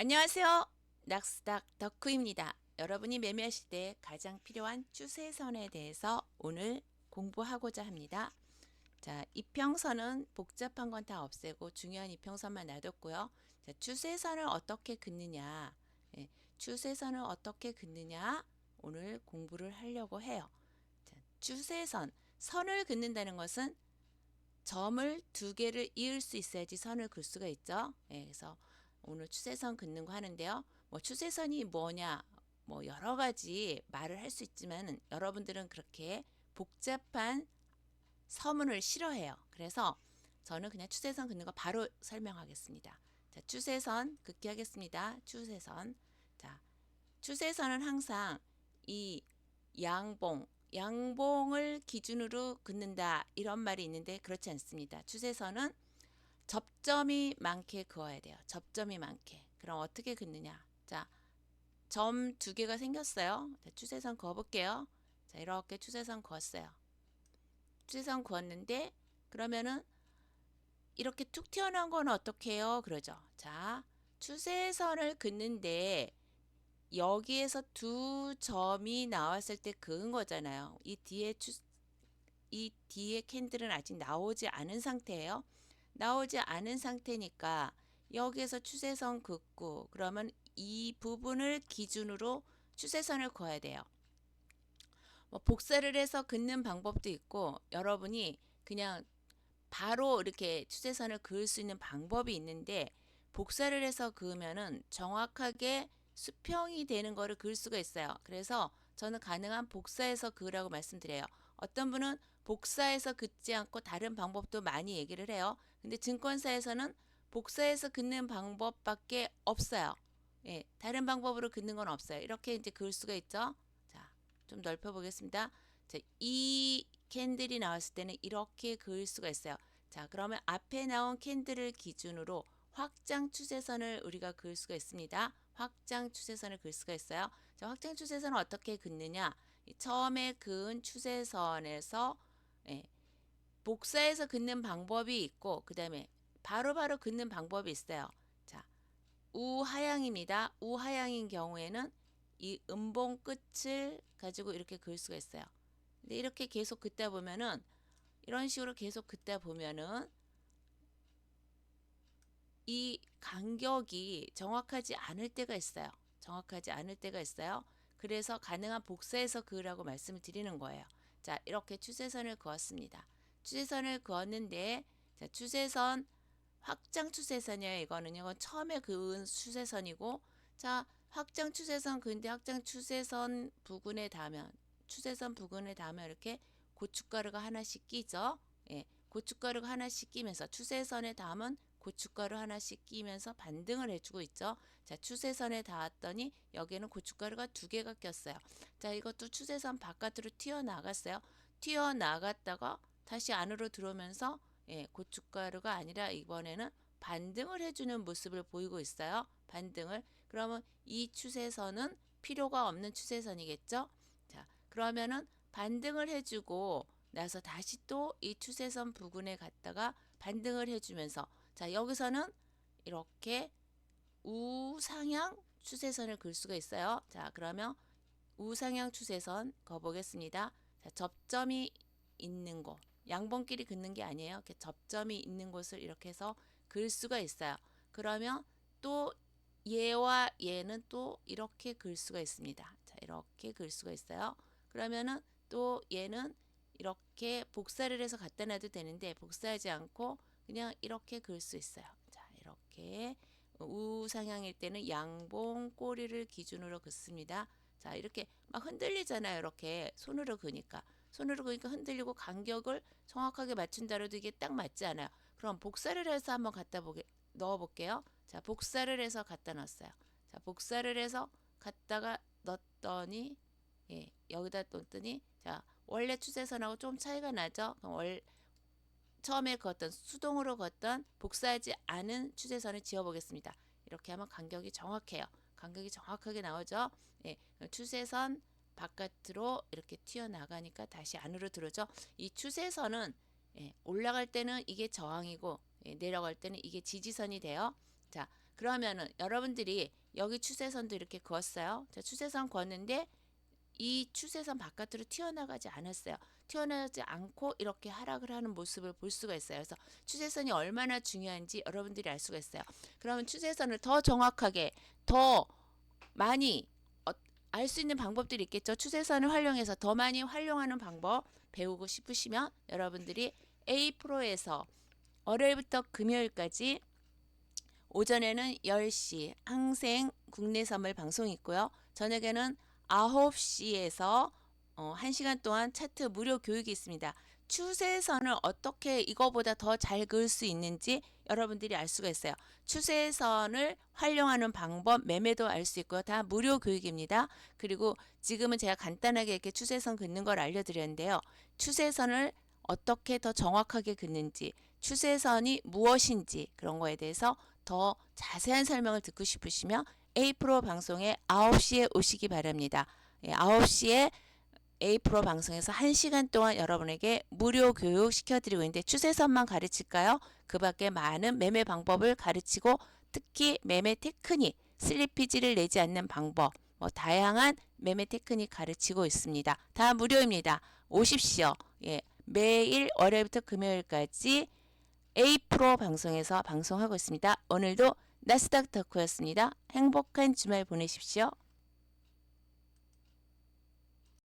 안녕하세요. 낙스닥 덕후입니다. 여러분이 매매하실 때 가장 필요한 추세선에 대해서 오늘 공부하고자 합니다. 자, 이평선은 복잡한 건 다 없애고 중요한 이평선만 놔뒀고요. 자, 추세선을 어떻게 긋느냐, 추세선을 어떻게 긋느냐 오늘 공부를 하려고 해요. 자, 추세선, 선을 긋는다는 것은 점을 두 개를 이을 수 있어야지 선을 긋을 수가 있죠. 그래서 오늘 추세선 긋는 거 하는데요. 뭐 추세선이 뭐냐, 뭐 여러 가지 말을 할 수 있지만 여러분들은 그렇게 복잡한 서문을 싫어해요. 그래서 저는 그냥 추세선 긋는 거 바로 설명하겠습니다. 자, 추세선 긋기 하겠습니다. 추세선. 자, 추세선은 항상 이 양봉을 기준으로 긋는다 이런 말이 있는데 그렇지 않습니다. 추세선은 접점이 많게 그어야 돼요. 접점이 많게. 그럼 어떻게 긋느냐? 자, 점 두 개가 생겼어요. 자, 추세선 그어볼게요. 자, 이렇게 추세선 그었어요. 추세선 그었는데 그러면은 이렇게 툭 튀어나온 건 어떻게 해요? 그러죠. 자, 추세선을 긋는데 여기에서 두 점이 나왔을 때 그은 거잖아요. 이 뒤에 캔들은 아직 나오지 않은 상태예요. 나오지 않은 상태니까 여기에서 추세선 긋고 그러면 이 부분을 기준으로 추세선을 그어야 돼요. 뭐 복사를 해서 긋는 방법도 있고 여러분이 그냥 바로 이렇게 추세선을 그을 수 있는 방법이 있는데 복사를 해서 그으면은 정확하게 수평이 되는 거를 그을 수가 있어요. 그래서 저는 가능한 복사해서 그으라고 말씀드려요. 어떤 분은 복사해서 긋지 않고 다른 방법도 많이 얘기를 해요. 근데 증권사에서는 복사해서 긋는 방법밖에 없어요. 다른 방법으로 긋는 건 없어요. 이렇게 이제 그을 수가 있죠. 자, 좀 넓혀 보겠습니다. 자, 이 캔들이 나왔을 때는 이렇게 그을 수가 있어요. 자, 그러면 앞에 나온 캔들을 기준으로 확장 추세선을 우리가 그을 수가 있습니다. 확장 추세선을 그을 수가 있어요. 자, 확장 추세선은 어떻게 긋느냐? 처음에 그은 추세선에서 복사해서 긋는 방법이 있고 그 다음에 바로바로 긋는 방법이 있어요. 자, 우하향입니다. 우하향인 경우에는 이 음봉 끝을 가지고 이렇게 그을 수가 있어요. 근데 이렇게 계속 긋다 보면은 이런 식으로 계속 긋다 보면은 이 간격이 정확하지 않을 때가 있어요. 정확하지 않을 때가 있어요. 그래서 가능한 복사해서 그으라고 말씀을 드리는 거예요. 자, 이렇게 추세선을 그었습니다. 추세선을 그었는데 자, 추세선 확장 추세선이에요. 이건 처음에 그은 추세선이고 자, 확장 추세선 그은데 확장 추세선 부근에 닿으면 추세선 부근에 닿으면 이렇게 고춧가루가 하나씩 끼죠. 고춧가루가 하나씩 끼면서 추세선에 닿으면 고춧가루 하나씩 끼면서 반등을 해주고 있죠. 자, 추세선에 닿았더니 여기에는 고춧가루가 두 개가 꼈어요. 자, 이것도 추세선 바깥으로 튀어나갔어요. 튀어나갔다가 다시 안으로 들어오면서 고춧가루가 아니라 이번에는 반등을 해주는 모습을 보이고 있어요. 반등을. 그러면 이 추세선은 필요가 없는 추세선이겠죠. 자, 그러면은 반등을 해주고 나서 다시 또 이 추세선 부근에 갔다가 반등을 해주면서 자, 여기서는 이렇게 우상향 추세선을 그을 수가 있어요. 자, 그러면 우상향 추세선 그어보겠습니다. 자, 접점이 있는 곳, 양봉끼리 긋는 게 아니에요. 이렇게 접점이 있는 곳을 이렇게 해서 그을 수가 있어요. 그러면 또 얘와 얘는 또 이렇게 그을 수가 있습니다. 자, 이렇게 그을 수가 있어요. 그러면은 또 얘는 이렇게 복사를 해서 갖다 놔도 되는데 복사하지 않고 그냥 이렇게 그을 수 있어요. 자, 이렇게 우상향일 때는 양봉 꼬리를 기준으로 긋습니다. 자, 이렇게 막 흔들리잖아요. 이렇게 손으로 그니까. 손으로 그니까 흔들리고 간격을 정확하게 맞춘다라도 이게 딱 맞지 않아요. 그럼 복사를 해서 한번 넣어 볼게요. 자, 복사를 해서 갖다 놨어요. 자, 복사를 해서 갖다가 넣었더니 여기다 뒀더니 자, 원래 추세선하고 좀 차이가 나죠? 그럼 처음에 그었던 수동으로 그었던 복사하지 않은 추세선을 지어 보겠습니다. 이렇게 하면 간격이 정확해요. 간격이 정확하게 나오죠. 추세선 바깥으로 이렇게 튀어나가니까 다시 안으로 들어오죠. 이 추세선은 올라갈 때는 이게 저항이고 내려갈 때는 이게 지지선이 돼요. 자, 그러면은 여러분들이 여기 추세선도 이렇게 그었어요. 자, 추세선 그었는데 이 추세선 바깥으로 튀어나가지 않았어요. 튀어나가지 않고 이렇게 하락을 하는 모습을 볼 수가 있어요. 그래서 추세선이 얼마나 중요한지 여러분들이 알 수가 있어요. 그러면 추세선을 더 정확하게 더 많이 알 수 있는 방법들이 있겠죠. 추세선을 활용해서 더 많이 활용하는 방법 배우고 싶으시면 여러분들이 A 프로에서 월요일부터 금요일까지 오전에는 10시 항생 국내 선물 방송이 있고요. 저녁에는 9시에서 1시간 동안 차트 무료 교육이 있습니다. 추세선을 어떻게 이거보다 더 잘 그을 수 있는지 여러분들이 알 수가 있어요. 추세선을 활용하는 방법, 매매도 알 수 있고요. 다 무료 교육입니다. 그리고 지금은 제가 간단하게 이렇게 추세선 긋는 걸 알려드렸는데요. 추세선을 어떻게 더 정확하게 긋는지, 추세선이 무엇인지 그런 거에 대해서 더 자세한 설명을 듣고 싶으시면 A프로 방송에 9시에 오시기 바랍니다. 9시에 A프로 방송에서 1시간 동안 여러분에게 무료 교육 시켜드리고 있는데 추세선만 가르칠까요? 그 밖에 많은 매매 방법을 가르치고 특히 매매 테크닉, 슬리피지를 내지 않는 방법, 다양한 매매 테크닉 가르치고 있습니다. 다 무료입니다. 오십시오. 예, 매일 월요일부터 금요일까지 A프로 방송에서 방송하고 있습니다. 오늘도 나스닥 덕후였습니다. 행복한 주말 보내십시오.